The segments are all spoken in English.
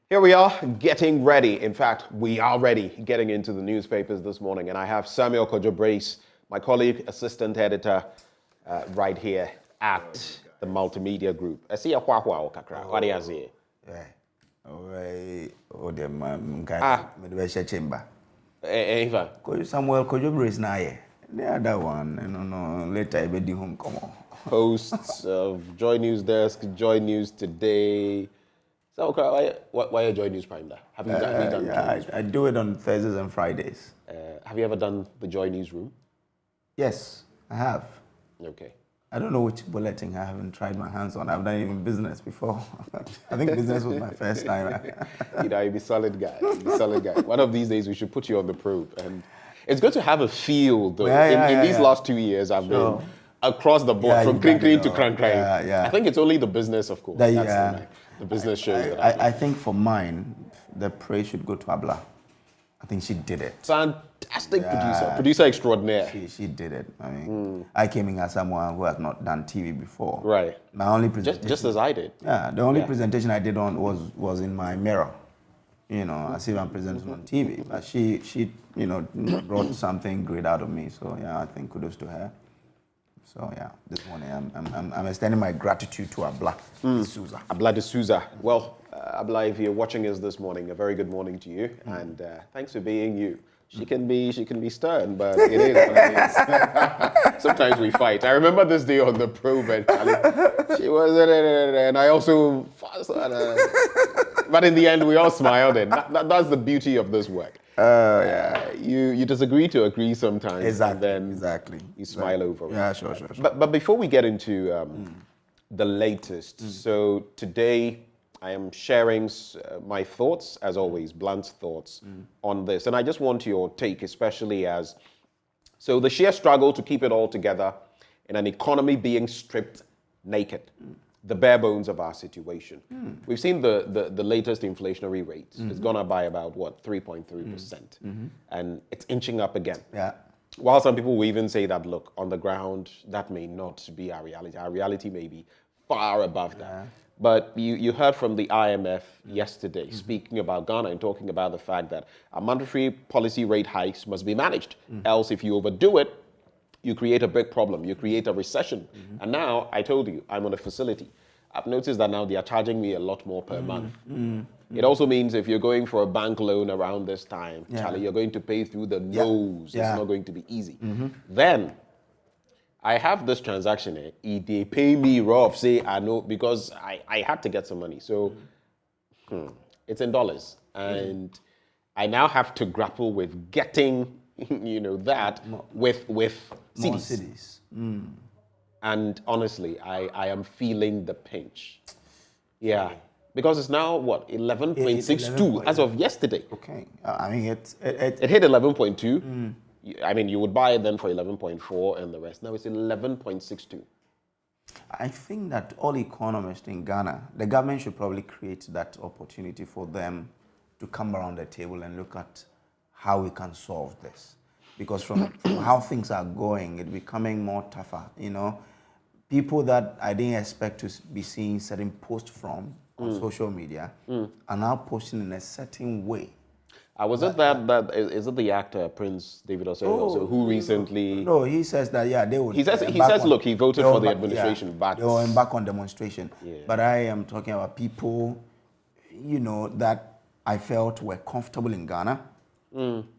Here we are getting ready. In fact, we are ready getting into the newspapers this morning. And I have Samuel Kojo Brace, my colleague, assistant editor, right here at the Multimedia Group. I see a Hwahwa Okakra. What do you say? Chamber. Eva. Samuel Kojo Brace na ye. The other one, later I be home come on. Hosts of Joy News Desk, Joy News Today. So, why are Joy News Prime there? Have you done Yeah, I do it on Thursdays and Fridays. Have you ever done the Joy Newsroom? Yes, I have. Okay. I don't know which bulletin I haven't tried my hands on. I've done even business before. I think business was my first time. You'd be solid guy. One of these days we should put you on the probe. And it's good to have a feel though. In these last 2 years I've been across the board from clean to crank. I think it's only the business, of course. The business shows I think for mine, the praise should go to Abla. I think she did it. Fantastic producer extraordinaire. She did it. I mean, I came in as someone who has not done TV before. Right. My only presentation. Just as I did. Yeah, the only presentation I did on was in my mirror. As if I'm presenting on TV. But she brought something great out of me. So yeah, I think kudos to her. So yeah, this morning I'm extending my gratitude to Abla D'Souza. Abla D'Souza. Well, Abla, if you're watching us this morning, a very good morning to you, and thanks for being you. She can be stern, but it is what it is. Sometimes we fight. I remember this day on the probe, and she was, and I also, but in the end we all smiled, and that's the beauty of this work. You disagree to agree sometimes. Exactly. And then you smile over it. Yeah, sure. But before we get into the latest, so today I am sharing my thoughts, as always, blunt thoughts on this. And I just want your take, especially as, so the sheer struggle to keep it all together in an economy being stripped naked. The bare bones of our situation. We've seen the latest inflationary rates. It's gone up by about, 3.3%. And it's inching up again. Yeah. While some people will even say that, look, on the ground, that may not be our reality. Our reality may be far above that. But you heard from the IMF yesterday speaking about Ghana and talking about the fact that our monetary policy rate hikes must be managed. Else, if you overdo it, you create a big problem. You create a recession. And now, I told you, I'm on a facility. I've noticed that now they are charging me a lot more per month. It also means if you're going for a bank loan around this time, Charlie, you're going to pay through the nose. It's not going to be easy. Then, I have this transaction. They pay me rough, say I know, because I had to get some money. So, it's in dollars. And I now have to grapple with getting that with More CDs. cities. And honestly, I am feeling the pinch. Yeah. Because it's now, 11.62 as of yesterday. Okay. I mean, it hit 11.2. I mean, you would buy it then for 11.4 and the rest. Now it's 11.62. I think that all economists in Ghana, the government should probably create that opportunity for them to come around the table and look at how we can solve this. Because from how things are going, it's becoming more tougher. People that I didn't expect to be seeing certain posts from on social media are now posting in a certain way. Is it the actor Prince David Osei who recently? No, he says that they would. He says, look, he voted for the administration, but they were back on demonstration. Yeah. But I am talking about people, that I felt were comfortable in Ghana.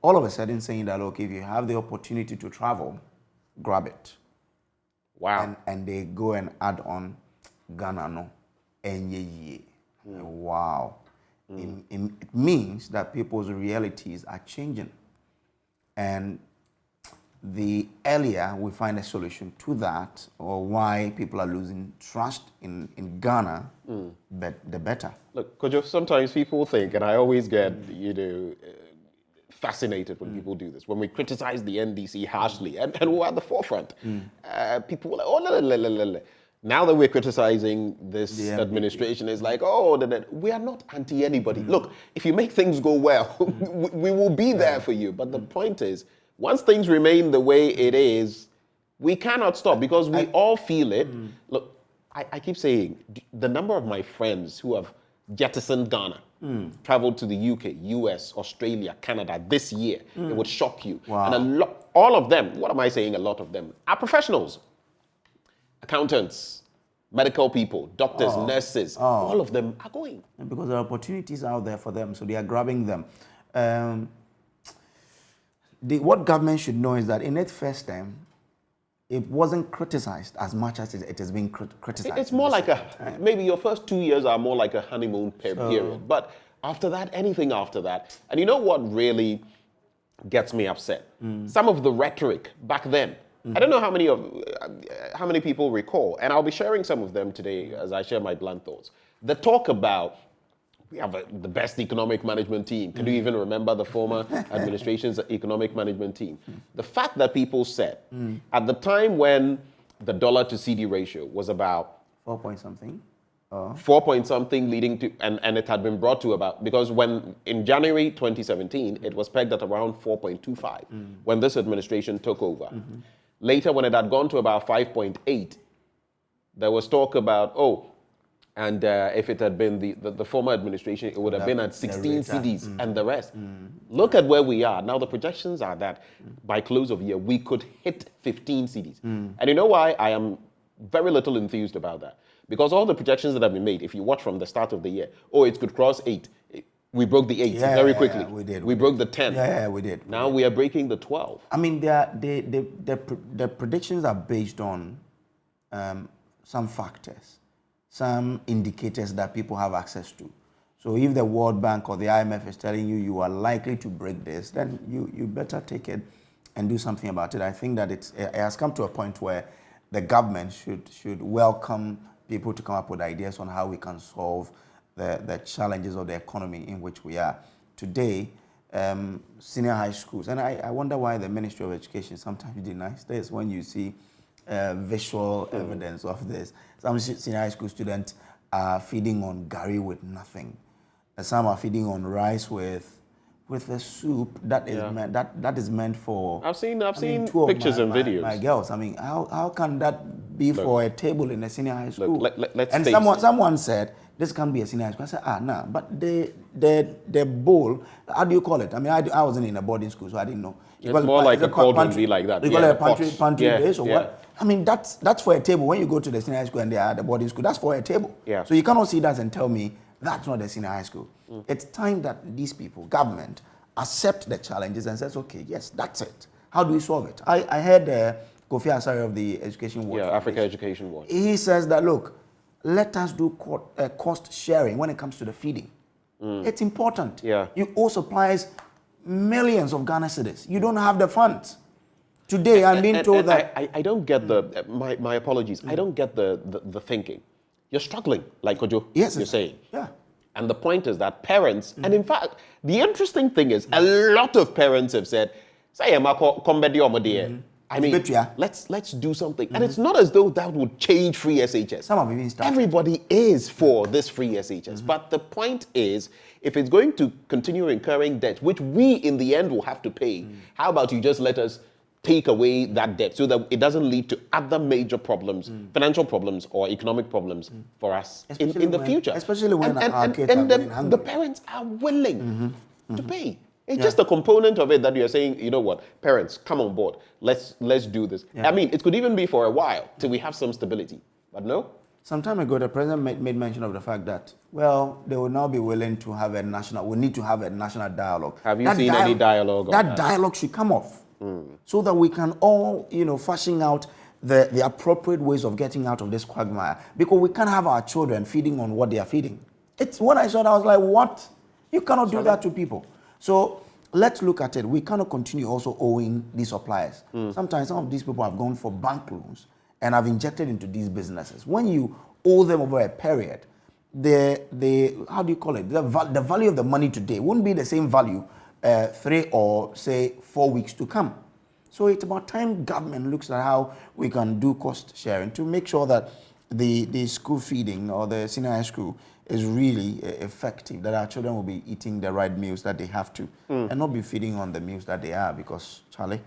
All of a sudden saying that, look, if you have the opportunity to travel, grab it. Wow. And they go and add on Ghana no enye. Wow. It means that people's realities are changing. And the earlier we find a solution to that, or why people are losing trust in Ghana, the better. Look, Kojo, sometimes people think, and I always get, fascinated when people do this. When we criticize the NDC harshly, and we're at the forefront, people were like, now that we're criticizing this administration, it's like, we are not anti-anybody. Look, if you make things go well, we will be there for you. But the point is, once things remain the way it is, we cannot stop because we all feel it. Look, I keep saying, the number of my friends who have jettisoned Ghana, traveled to the UK, US, Australia, Canada this year. It would shock you. Wow. And all of them, what am I saying? A lot of them are professionals, accountants, medical people, doctors, nurses. All of them are going. Because there are opportunities out there for them, so they are grabbing them. What government should know is that in its first term, it wasn't criticized as much as it has been criticized. It's more like maybe your first 2 years are more like a honeymoon period. But after that, anything after that. And you know what really gets me upset? Some of the rhetoric back then. I don't know how many people recall, and I'll be sharing some of them today as I share my blunt thoughts. The talk about we have the best economic management team. Can you even remember the former administration's economic management team? The fact that people said at the time when the dollar to CD ratio was about 4 point something. 4 point something leading to, and it had been brought to about, because when in January 2017, it was pegged at around 4.25 when this administration took over. Later, when it had gone to about 5.8, there was talk about, and if it had been the former administration, it would have been at 16 cities and the rest. Look at where we are. Now the projections are that by close of year, we could hit 15 cities. And you know why I am very little enthused about that? Because all the projections that have been made, if you watch from the start of the year, it could cross 8. We broke the 8 very quickly. We did. We broke the 10. Yeah, we did. Now we are breaking the 12. I mean, the predictions are based on some factors, some indicators that people have access to. So if the World Bank or the IMF is telling you you are likely to break this, then you better take it and do something about it. I think that it has come to a point where the government should welcome people to come up with ideas on how we can solve the challenges of the economy in which we are. Today, senior high schools, and I wonder why the Ministry of Education sometimes denies this when you see visual evidence of this. Some senior high school students are feeding on gari with nothing. Some are feeding on rice with a soup that is meant for. I've seen pictures and videos. My girls. I mean, how can that be for a table in a senior high school? Let's and someone said this can't be a senior high school. I said, nah. But the bowl, how do you call it? I mean, I wasn't in a boarding school, so I didn't know. It's more like a cauldron, be like that. You call it a pantry base or what? I mean, that's for a table. When you go to the senior high school and they are at the boarding school, that's for a table. Yeah. So you cannot see that and tell me that's not the senior high school. It's time that these people, government, accept the challenges and says, okay, yes, that's it. How do we solve it? I heard Kofi Asare of the Education Watch. Yeah, Africa Education Watch. He says that, look, let us do cost sharing when it comes to the feeding. It's important. Yeah. You owe suppliers millions of Ghana cedis. You don't have the funds. Today, I'm being told that... I don't get my apologies. I don't get the thinking. You're struggling, like Kojo, you're saying. Yeah. And the point is that parents, and in fact, the interesting thing is a lot of parents have said, I mean, let's do something. And it's not as though that would change free SHS. Some have even started. Everybody is for this free SHS. But the point is, if it's going to continue incurring debt, which we in the end will have to pay, how about you just let us take away that debt so that it doesn't lead to other major problems, financial problems or economic problems for us in the future. Especially when our kids and are going hungry. the parents are willing to pay. It's just a component of it that you're saying, you know what, parents, come on board. Let's do this. Yeah. I mean, it could even be for a while till we have some stability. But no. Some time ago, the president made mention of the fact that, well, they will now be willing to have we need to have a national dialogue. Have you seen any dialogue on that? That dialogue should come off so that we can all, fashion out the appropriate ways of getting out of this quagmire. Because we can't have our children feeding on what they are feeding. It's what I saw, I was like, what? You cannot do that to people. So let's look at it. We cannot continue also owing these suppliers. Sometimes some of these people have gone for bank loans and have injected into these businesses. When you owe them over a period, how do you call it? The value of the money today wouldn't be the same value 3 or say 4 weeks to come. So it's about time government looks at how we can do cost sharing to make sure that the school feeding or the senior high school is really effective, that our children will be eating the right meals that they have to and not be feeding on the meals that they are, because, Charlie?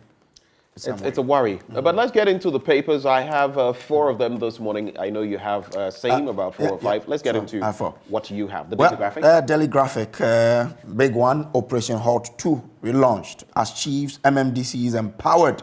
It's a worry. But let's get into the papers. I have 4 of them this morning. I know you have same about 4 or 5. Let's get into what you have. The Daily Graphic. Daily Graphic, big one. Operation Hot 2 relaunched as chiefs, MMDCs empowered.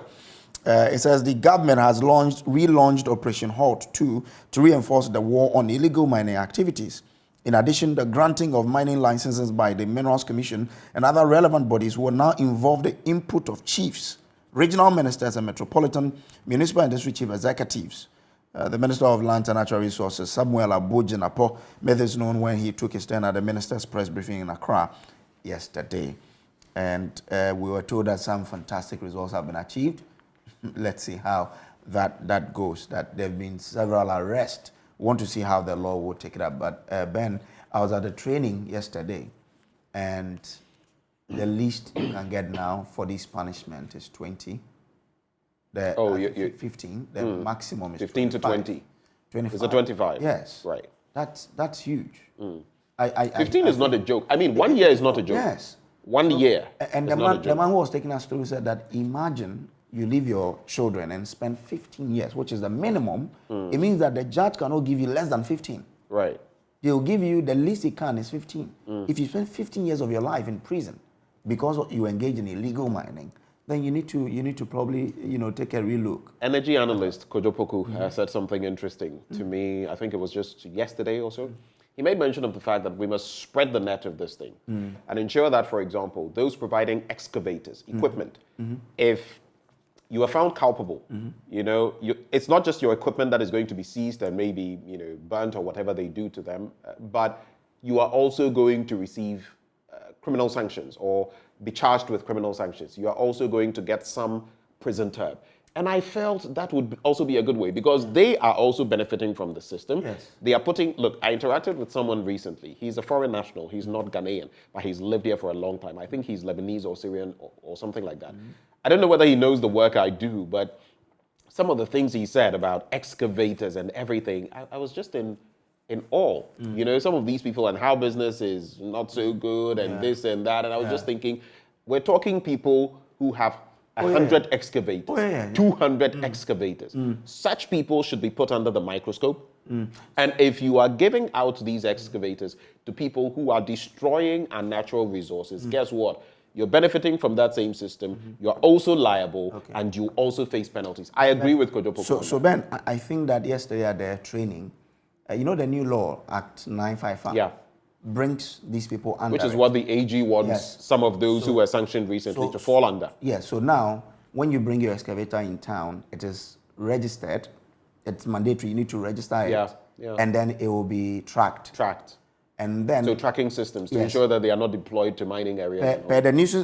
It says the government has relaunched Operation Hot 2 to reinforce the war on illegal mining activities. In addition, the granting of mining licenses by the Minerals Commission and other relevant bodies will now involve the input of chiefs, regional ministers, and metropolitan, municipal and district chief executives. The Minister of Lands and Natural Resources, Samuel Abojenapo, made this known when he took his turn at the minister's press briefing in Accra yesterday. And we were told that some fantastic results have been achieved. Let's see how that goes, that there have been several arrests. We want to see how the law will take it up. But Ben, I was at the training yesterday, and the least you can get now for this punishment is 20. 15. The maximum is 15 25. to 20. 25. Is it 25? Yes. Right. That's huge. 15 is not a joke. I mean, 1 year is not a joke. Yes. 1 year. And the man who was taking us through said that imagine you leave your children and spend 15 years, which is the minimum. It means that the judge cannot give you less than 15. Right. They'll give you the least he can is 15. If you spend 15 years of your life in prison because you engage in illegal mining, then you need to probably take a real look. Energy analyst Kojo Poku said something interesting to me. I think it was just yesterday or so. He made mention of the fact that we must spread the net of this thing and ensure that, for example, those providing excavators, equipment, if you are found culpable, it's not just your equipment that is going to be seized and maybe burnt or whatever they do to them, but you are also going to receive criminal sanctions or be charged with criminal sanctions. You are also going to get some prison term. And I felt that would also be a good way because they are also benefiting from the system. Yes. They are look, I interacted with someone recently. He's a foreign national. He's not Ghanaian, but he's lived here for a long time. I think he's Lebanese or Syrian or something like that. I don't know whether he knows the work I do, but some of the things he said about excavators and everything, I was just in awe. Some of these people and how business is not so good and this and that. And I was just thinking, we're talking people who have 100 excavators, 200 excavators. Such people should be put under the microscope. And if you are giving out these excavators to people who are destroying our natural resources, guess what? You're benefiting from that same system. You're also liable, and you also face penalties. I agree with Kojo Poku. So Ben, I think that yesterday at their training, the new law, Act 955, brings these people under. Which is what the AG wants some of those who were sanctioned recently to fall under. Yeah, so now, when you bring your excavator in town, it is registered. It's mandatory. You need to register it. And then it will be tracked. And then, so tracking systems to ensure that they are not deployed to mining areas.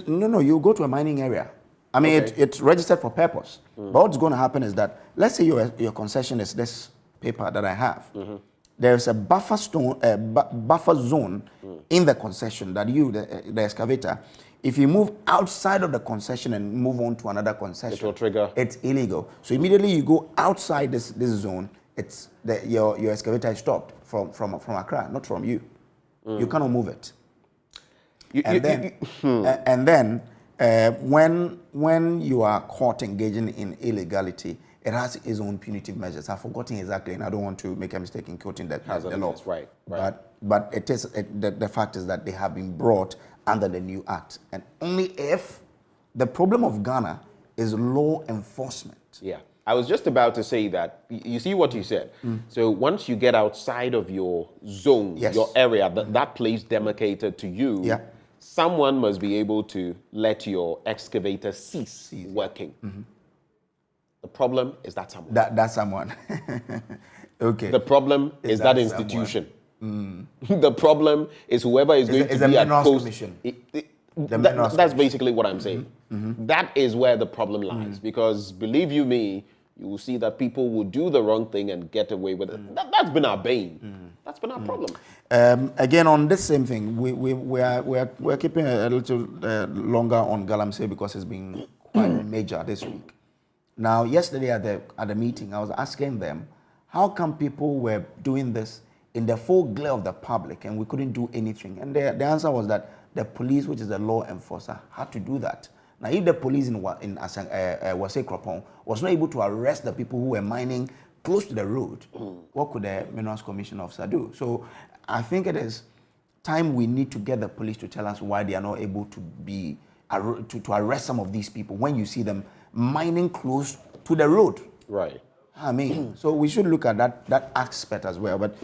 No, you go to a mining area. I mean, it's registered for purpose. But what's going to happen is that, let's say your concession is this paper that I have. There's a buffer zone in the concession that the excavator, if you move outside of the concession and move on to another concession, it will trigger. It's illegal. So immediately you go outside this zone, your excavator is stopped from Accra, not from you. You cannot move it. And then when you are caught engaging in illegality, it has its own punitive measures. I've forgotten exactly, and I don't want to make a mistake in quoting the law. Right. But the fact is that they have been brought under the new act, and only if the problem of Ghana is law enforcement. Yeah. I was just about to say that. You see what you said. So once you get outside of your zone, your area, that place demarcated to you, someone must be able to let your excavator cease working. The problem is that someone. That's someone. Okay. The problem is that institution. The problem is whoever is going to be at post. That's basically what I'm saying. That is where the problem lies. Because believe you me, you will see that people will do the wrong thing and get away with it. That's been our bane. That's been our problem. Again, on this same thing, we're keeping a little longer on Galamsey because it's been quite major this week. Now, yesterday at the meeting, I was asking them, how come people were doing this in the full glare of the public and we couldn't do anything? And the answer was that the police, which is the law enforcer, had to do that. Now, if the police in Wase Kropong was not able to arrest the people who were mining close to the road, what could the Minerals Commission officer do? So I think it is time we need to get the police to tell us why they are not able to be to arrest some of these people when you see them mining close to the road. Right. I mean, so we should look at that aspect as well. But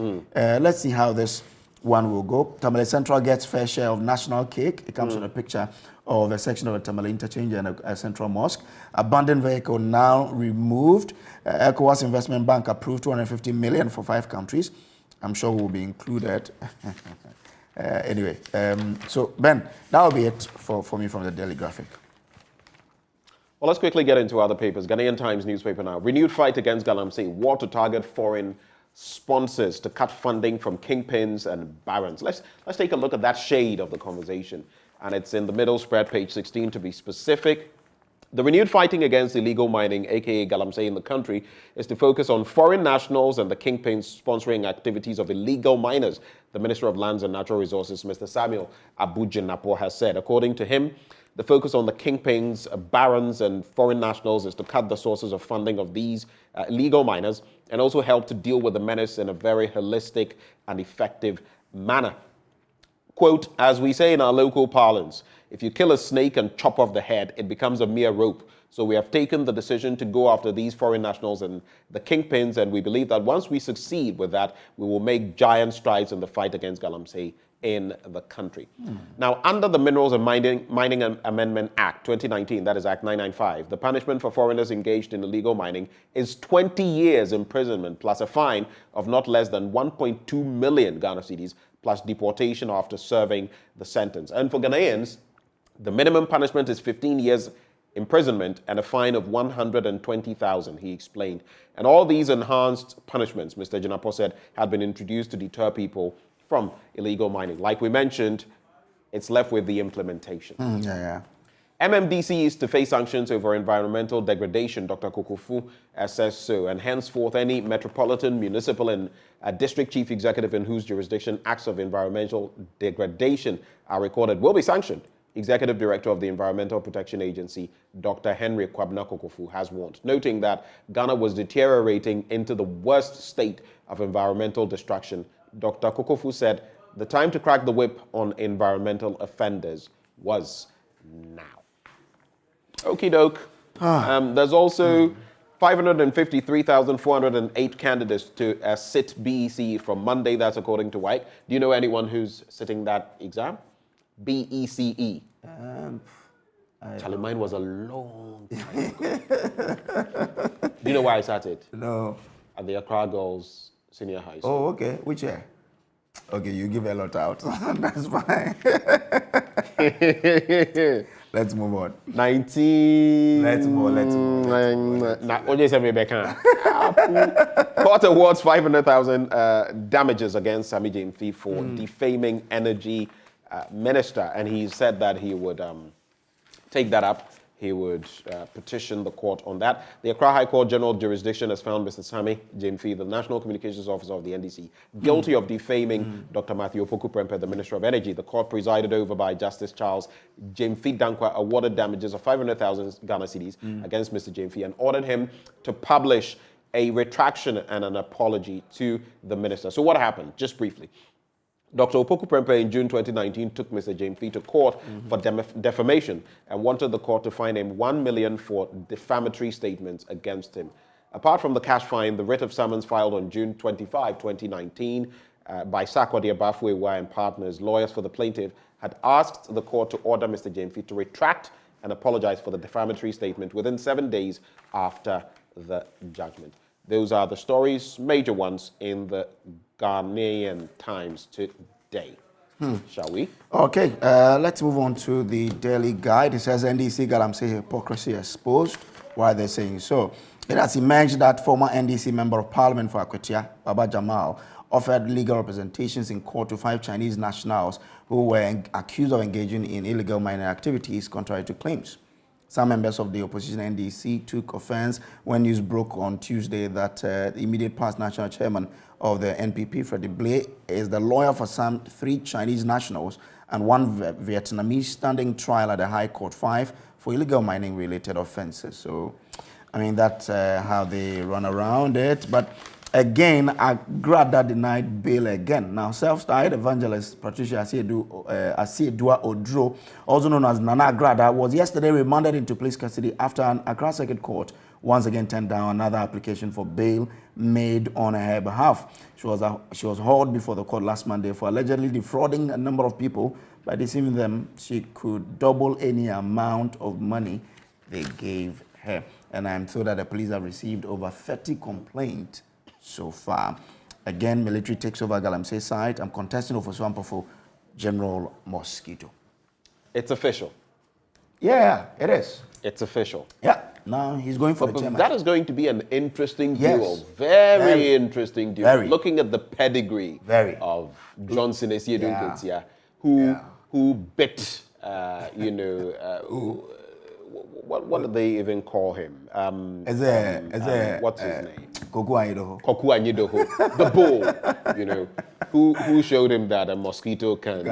let's see how this one will go. Tamale Central gets fair share of national cake. It comes with a picture of a section of a Tamale interchange and a central mosque. Abandoned vehicle now removed. ECOWAS Investment Bank approved 250 million for 5 countries. I'm sure we'll be included. Anyway, so Ben, that will be it for me from the Daily Graphic. Well, let's quickly get into other papers. Ghanaian Times newspaper now. Renewed fight against Galamsey. War to target foreign sponsors to cut funding from kingpins and barons. Let's take a look at that shade of the conversation. And it's in the middle spread, page 16 to be specific. The renewed fighting against illegal mining, aka Galamsey, in the country is to focus on foreign nationals and the kingpins sponsoring activities of illegal miners, the Minister of Lands and Natural Resources, Mr. Samuel Abu-Jinapor, has said. According to him, the focus on the kingpins, barons, and foreign nationals is to cut the sources of funding of these illegal miners and also help to deal with the menace in a very holistic and effective manner. Quote, as we say in our local parlance, if you kill a snake and chop off the head, it becomes a mere rope. So we have taken the decision to go after these foreign nationals and the kingpins, and we believe that once we succeed with that, we will make giant strides in the fight against Galamsey in the country. Now, under the Minerals and Mining Amendment Act 2019, that is Act 995, the punishment for foreigners engaged in illegal mining is 20 years imprisonment plus a fine of not less than 1.2 million Ghana cedis plus deportation after serving the sentence. And for Ghanaians, the minimum punishment is 15 years imprisonment and a fine of 120,000, he explained. And all these enhanced punishments, Mr. Jinapor said, had been introduced to deter people from illegal mining. Like we mentioned, it's left with the implementation. MMDC is to face sanctions over environmental degradation, Dr. Kokofu says so, and henceforth any metropolitan, municipal, and district chief executive in whose jurisdiction acts of environmental degradation are recorded will be sanctioned. Executive Director of the Environmental Protection Agency, Dr. Henry Kwabena Kokofu, has warned, noting that Ghana was deteriorating into the worst state of environmental destruction. Dr. Kokofu said the time to crack the whip on environmental offenders was now. Okie doke. There's also 553,408 candidates to sit BEC from Monday. That's according to White. Do you know anyone who's sitting that exam? BECE. Charlie, mine was a long time ago. Do you know where I sat it? No. At the Accra Girls Senior High School. Oh, okay. Which year? Okay, you give a lot out. That's fine. Let's move on. 19. Let's move. Court awards 500,000 damages against Sammy Gyamfi for defaming energy minister, and he said that he would take that up. He would petition the court on that. The Accra High Court General Jurisdiction has found Mr. Sammy Gyamfi, the National Communications Officer of the NDC, guilty of defaming Dr. Matthew Opoku-Prempeh, the Minister of Energy. The court, presided over by Justice Charles Gyamfi Dankwa, awarded damages of 500,000 Ghana cedis against Mr. Gyamfi and ordered him to publish a retraction and an apology to the minister. So what happened? Just briefly. Dr. Opoku-Prempeh in June 2019 took Mr. Gyamfi to court for defamation and wanted the court to fine him 1 million for defamatory statements against him. Apart from the cash fine, the writ of summons filed on June 25, 2019 by Sarkodie Abafo-Awuah and partners, lawyers for the plaintiff, had asked the court to order Mr. Gyamfi to retract and apologize for the defamatory statement within 7 days after the judgment. Those are the stories, major ones, in the Ghanaian Times today. Shall we? Okay, let's move on to the Daily Guide. It says NDC Galamsey hypocrisy exposed. Why are they saying so? It has emerged that former NDC Member of Parliament for Akwatia, Baba Jamal, offered legal representations in court to 5 Chinese nationals who were accused of engaging in illegal mining activities contrary to claims. Some members of the opposition NDC took offense when news broke on Tuesday that the immediate past national chairman of the NPP, Freddie Blay, is the lawyer for some 3 Chinese nationals and 1 Vietnamese standing trial at the High Court 5 for illegal mining related offenses. So, I mean, that's how they run around it. But again, Agrada denied bail again. Now, self-styled evangelist Patricia Asiedua Odro, also known as Nana Agrada, was yesterday remanded into police custody after an Accra Circuit Court once again turned down another application for bail made on her behalf. She was hauled before the court last Monday for allegedly defrauding a number of people by deceiving them she could double any amount of money they gave her. And I'm told that the police have received over 30 complaints so far. Again, military takes over Galamsey site. I'm contesting over Swampofo General Mosquito. It's official. Yeah, it is. It's official. Yeah. Now he's going for the chairman. That is going to be an interesting Yes. duel. Very interesting duel. Very. Looking at the pedigree of Johnson Esiedun Ketia, who bit, what do they even call him? What's his name? Koku Anyidoho. Koku Anyidoho, the bull, who showed him that a mosquito can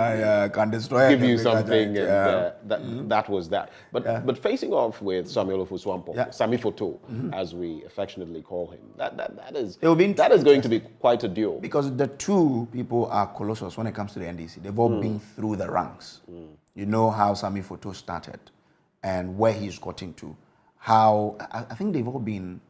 destroy give you something, and that was that. But facing off with Samuel Ofuswampo, Sami Foto, as we affectionately call him, that is going to be quite a duel. Because the two people are colossals when it comes to the NDC. They've all been through the ranks. You know how Sami Foto started and where he's gotten to. How I think they've all been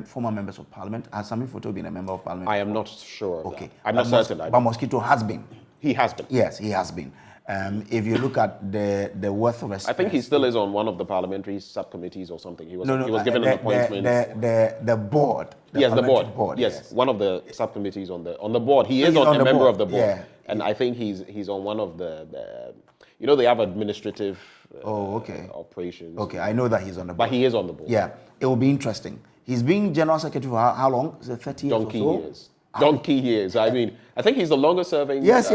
former members of parliament. Has Sami Foto been a member of parliament? I am not sure. Okay. I'm not certain. But Mosquito has been. He has been. Yes, he has been. If you look at the worth of I think he still is on one of the parliamentary subcommittees or something. He was given an appointment. The board. The board. Yes, one of the subcommittees on the board. He is a member of the board. Yeah. And I think he's on one of the they have administrative operations. Okay, I know that he's on the board. But he is on the board. Yeah, it will be interesting. He's been general secretary for how long? Is it 30 years Donkey years. Donkey years. I mean, I think he's the longest serving yes.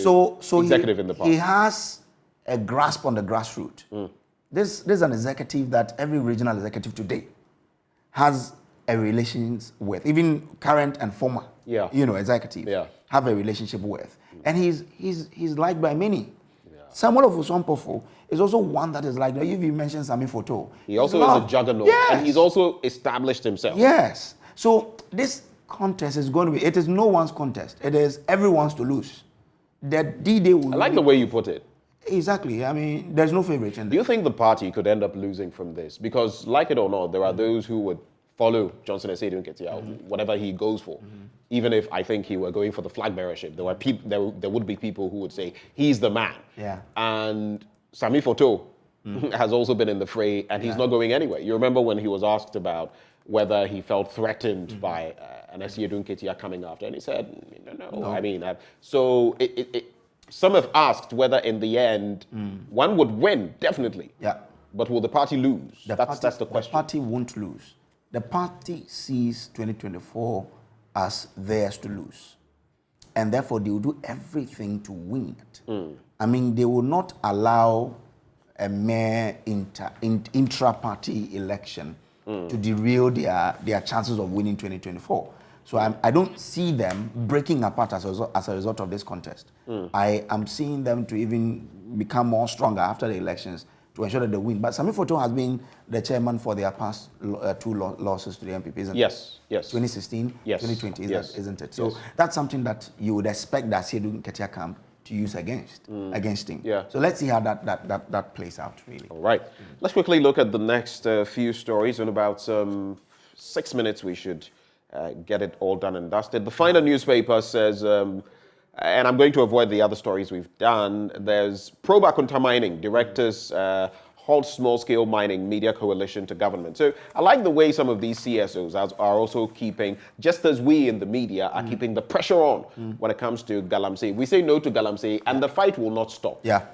So executive in the party. He has a grasp on the grassroots. This is an executive that every regional executive today has a relations with, even current and former executive have a relationship with. And he's liked by many. Samuel Ofuswampo is also one that is like, you mentioned Sami Foto. He also is a juggernaut. Yes. And he's also established himself. Yes. So this contest is going to be, it is no one's contest. It is everyone's to lose. The D-Day will I like the way you put it. Exactly. I mean, there's no favorite in there. Do you think the party could end up losing from this? Because like it or not, there are those who would follow Johnson Esiedun Ketia, whatever he goes for. Even if I think he were going for the flag bearership, there would be people who would say he's the man. Yeah. And Sami Foto has also been in the fray, and he's not going anywhere. You remember when he was asked about whether he felt threatened by an Esiedun Ketia coming after, and he said, no. I mean, so some have asked whether in the end one would win, definitely. Yeah. But will the party lose? That's the question. The party won't lose. The party sees 2024 as theirs to lose. And therefore, they will do everything to win it. I mean, they will not allow a mere intra-party election to derail their chances of winning 2024. So I don't see them breaking apart as a result of this contest. I am seeing them to even become more stronger after the elections to ensure that they win. But Sami Foto has been the chairman for their past two losses to the MPP, isn't it? Yes. 2016, 2020, isn't it? So that's something that you would expect that Esiedun Ketia camp to use against him. Yeah. So let's see how that plays out, really. All right. Let's quickly look at the next few stories. In about 6 minutes, we should get it all done and dusted. The Finder newspaper says, and I'm going to avoid the other stories we've done, there's Proba Kunta Mining, directors halt small-scale mining media coalition to government. So I like the way some of these CSOs are also keeping, just as we in the media are keeping the pressure on when it comes to Galamsey. We say no to Galamsey, and the fight will not stop. Yeah.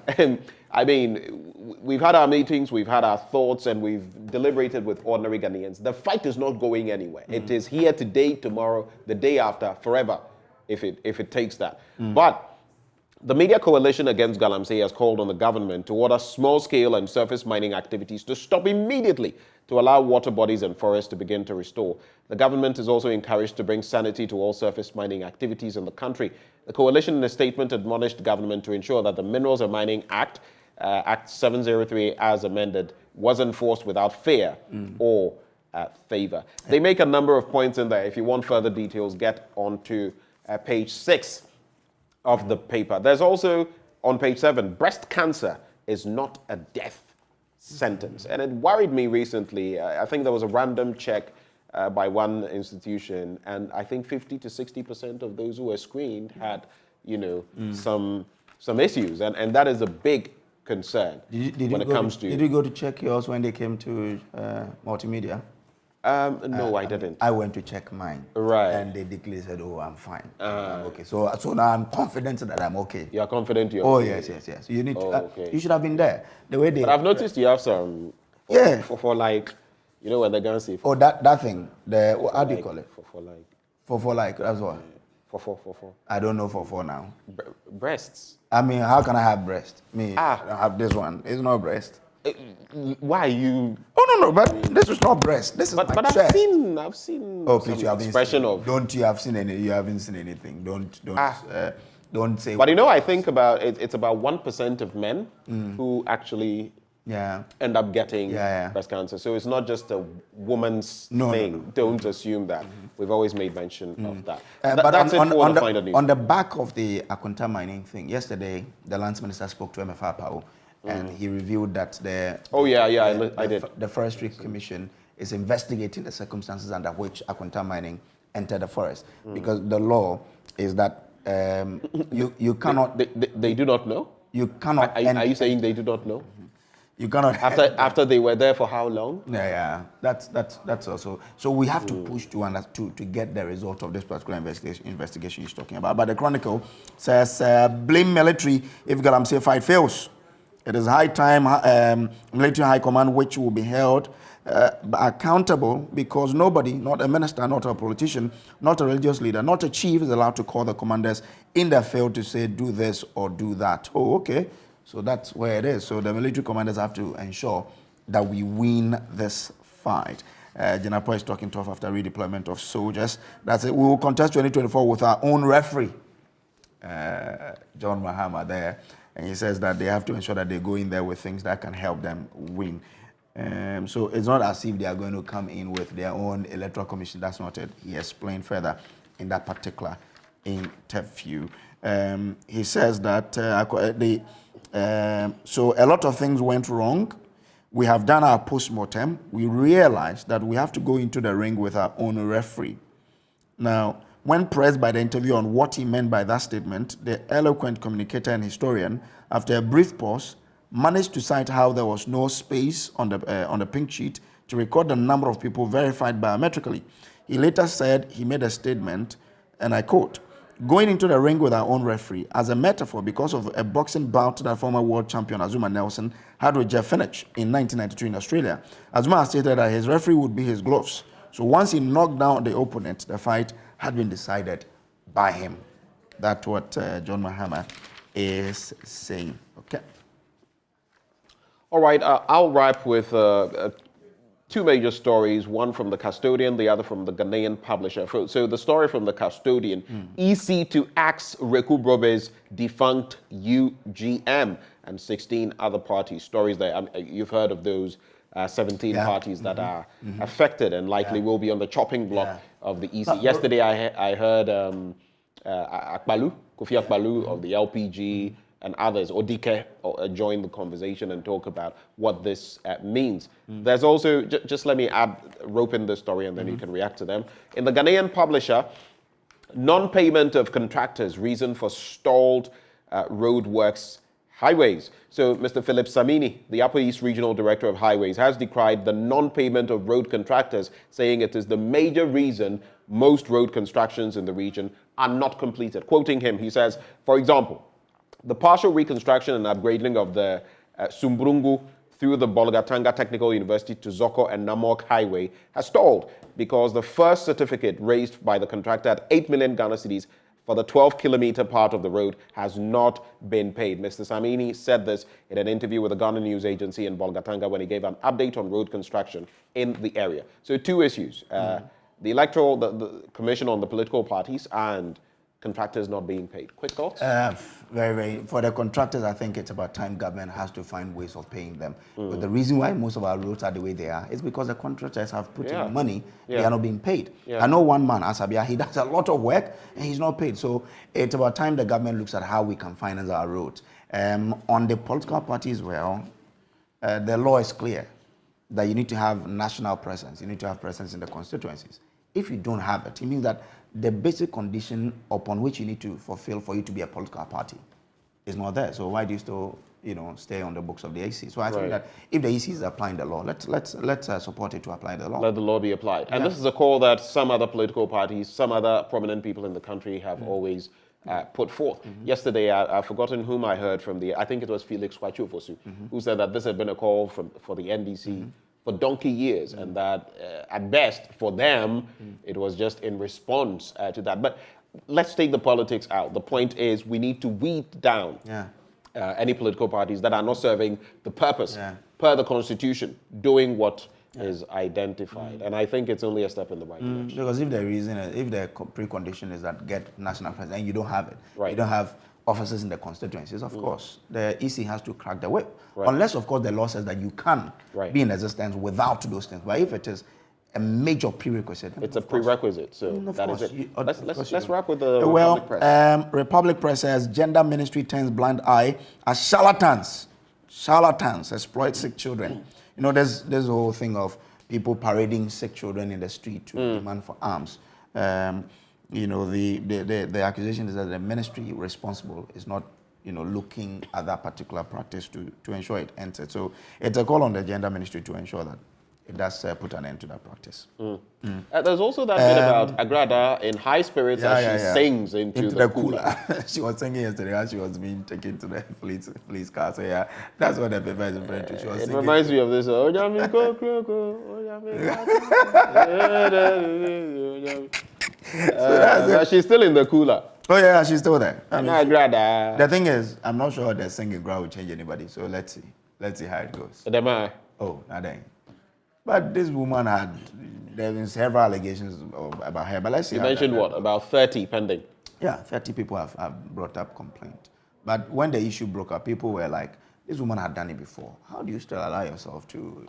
I mean, we've had our meetings, we've had our thoughts, and we've deliberated with ordinary Ghanaians. The fight is not going anywhere. It is here today, tomorrow, the day after, forever, if it takes that. But the Media Coalition Against Galamsey has called on the government to order small-scale and surface mining activities to stop immediately to allow water bodies and forests to begin to restore. The government is also encouraged to bring sanity to all surface mining activities in the country. The coalition in a statement admonished the government to ensure that the Minerals and Mining Act Act 703 as amended was enforced without fear or favor. They make a number of points in there. If you want further details, get onto page 6 of the paper. There's also on page 7, breast cancer is not a death sentence. And it worried me recently. I think there was a random check by one institution, and I think 50 to 60% of those who were screened had, some issues, and that is a big concern when it comes to. Did you go to check yours when they came to multimedia? No, I didn't. I went to check mine. Right. And they declared, said, "Oh, I'm fine. I'm okay." So now I'm confident that I'm okay. You are confident you're okay? Yes. You need to. Okay. You should have been there. The way they. But I've noticed you have some. For like, when they're gonna say. That thing. How do you call it? For like. That's what. For. I don't know for now. Breasts. I mean, how can I have breast? I don't have this one. It's not breast. Why you? Oh no, but this is not breast. This is my But chest. I've seen. Oh please, you haven't expression seen, of. Don't you have seen any? You haven't seen anything. Don't say. But I think about it. It's about 1% of men who actually end up getting breast cancer. So it's not just a woman's thing. No. Don't assume that. We've always made mention of that. But that's on the back of the Akwanta mining thing, yesterday the lands minister spoke to MFR Pao, and he revealed that I did. The Forestry Commission is investigating the circumstances under which Akwanta mining entered the forest, because the law is that you cannot. They do not know. You cannot. Are you saying they do not know? You cannot. After they were there for how long? Yeah. That's also. So we have to push to get the result of this particular investigation he's talking about. But the Chronicle says blame military if Galamsey fight fails. It is high time military high command, which will be held accountable, because nobody, not a minister, not a politician, not a religious leader, not a chief, is allowed to call the commanders in their field to say do this or do that. Oh, okay. So that's where it is. So the military commanders have to ensure that we win this fight. Janapo is talking tough after redeployment of soldiers. That's it. We will contest 2024 with our own referee, John Mahama there. And he says that they have to ensure that they go in there with things that can help them win. So it's not as if they are going to come in with their own electoral commission. That's not it. He explained further in that particular interview. He says that so a lot of things went wrong. We have done our post-mortem. We realized that we have to go into the ring with our own referee. Now, when pressed by the interviewer on what he meant by that statement, the eloquent communicator and historian, after a brief pause, managed to cite how there was no space on the pink sheet to record the number of people verified biometrically. He later said he made a statement, and I quote, "Going into the ring with our own referee as a metaphor because of a boxing bout that former world champion Azuma Nelson had with Jeff Finich in 1992 in Australia. Azuma stated that his referee would be his gloves. So once he knocked down the opponent, the fight had been decided by him." That's what John Mahama is saying. Okay. All right. I'll wrap with two major stories, one from the Custodian, the other from the Ghanaian Publisher. So the story from the Custodian, EC to axe Reku Brobe's defunct UGM and 16 other parties. Stories there. You've heard of those 17 parties that are affected and likely will be on the chopping block of the EC. Yesterday I heard Kofi Akpalu of the LPG and others, Odike, join the conversation and talk about what this means. There's also, just let me rope in this story and then you can react to them. In the Ghanaian Publisher, non-payment of contractors, reason for stalled roadworks highways. So Mr. Philip Samini, the Upper East Regional Director of Highways, has decried the non-payment of road contractors, saying it is the major reason most road constructions in the region are not completed. Quoting him, he says, for example, the partial reconstruction and upgrading of the Sumbrungu through the Bolgatanga Technical University to Zoko and Namok Highway has stalled because the first certificate raised by the contractor at 8 million Ghana cedis for the 12-kilometer part of the road has not been paid. Mr. Samini said this in an interview with the Ghana News Agency in Bolgatanga when he gave an update on road construction in the area. So 2 issues, the Commission on the Political Parties and contractors not being paid. Quick thoughts? Very, very. For the contractors, I think it's about time government has to find ways of paying them. But the reason why most of our roads are the way they are is because the contractors have put in money, they are not being paid. I know one man, Asabia, he does a lot of work and he's not paid. So it's about time the government looks at how we can finance our roads. On the political parties, well, the law is clear that you need to have national presence. You need to have presence in the constituencies. If you don't have it, it means that the basic condition upon which you need to fulfill for you to be a political party is not there. So why do you still, stay on the books of the EC? So I think that if the EC is applying the law, let's support it to apply the law. Let the law be applied. And this is a call that some other political parties, some other prominent people in the country have always put forth. Yesterday, I've forgotten whom I heard from I think it was Felix Kwachufosu, who said that this had been a call for the NDC for donkey years, and that at best for them it was just in response to that. But let's take the politics out. The point is we need to weed down any political parties that are not serving the purpose per the Constitution, doing what is identified. And I think it's only a step in the right direction. Because if the precondition is that get national presence and you don't have it, you don't have officers in the constituencies, of course, the EC has to crack the whip. Unless, of course, the law says that you can be in existence without those things. But if it is a major prerequisite, it's a prerequisite. So that is it. Let's wrap with the Republic Press. Republic Press says gender ministry turns blind eye as charlatans exploit sick children. There's a whole thing of people parading sick children in the street to demand for arms. The accusation is that the ministry responsible is not, looking at that particular practice to ensure it ends it. So it's a call on the gender ministry to ensure that it does put an end to that practice. There's also that bit about Agrada in high spirits as she sings into the cooler. She was singing yesterday as she was being taken to the police car. So that's what the paper is referring to. She was singing. Reminds me of this. She's still in the cooler. Oh yeah, she's still there. Agrada. The thing is, I'm not sure the singing crowd will change anybody. So let's see how it goes. Oh, nothing. But this woman there have been several allegations about her. But let's see. You mentioned what? About 30 pending? Yeah, 30 people have brought up complaint. But when the issue broke up, people were like, this woman had done it before. How do you still allow yourself to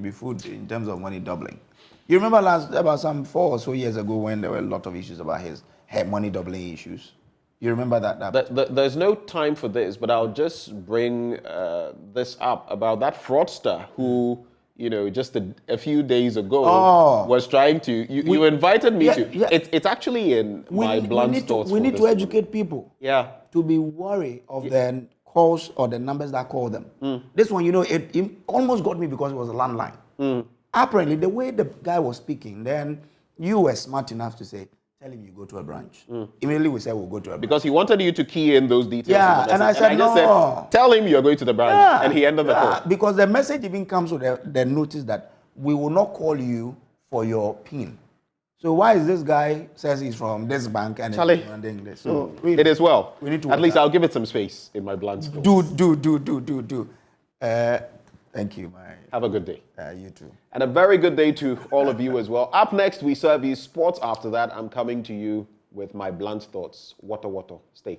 be fooled in terms of money doubling? You remember about some 4 or so years ago when there were a lot of issues about her money doubling issues? You remember that? There's no time for this, but I'll just bring this up about that fraudster who, just a few days ago was trying to. You invited me to. Yeah. It's actually in my blunt thoughts. We need to educate people. Yeah. To be wary of the calls or the numbers that call them. This one, it almost got me because it was a landline. Apparently, the way the guy was speaking, then you were smart enough to say, tell him you go to a branch. Immediately we said we'll go to a branch. Because he wanted you to key in those details. Yeah, and I said, no. Tell him you're going to the branch. And he ended the call. Because the message even comes with the notice that we will not call you for your PIN. So why is this guy says he's from this bank and he's demanding this? So really, it is well. We need to at least I'll give it some space in my blunt thoughts. Do. Thank you, Have a good day. You too. And a very good day to all of you as well. Up next, we serve you sports. After that, I'm coming to you with my blunt thoughts. Water. Stay.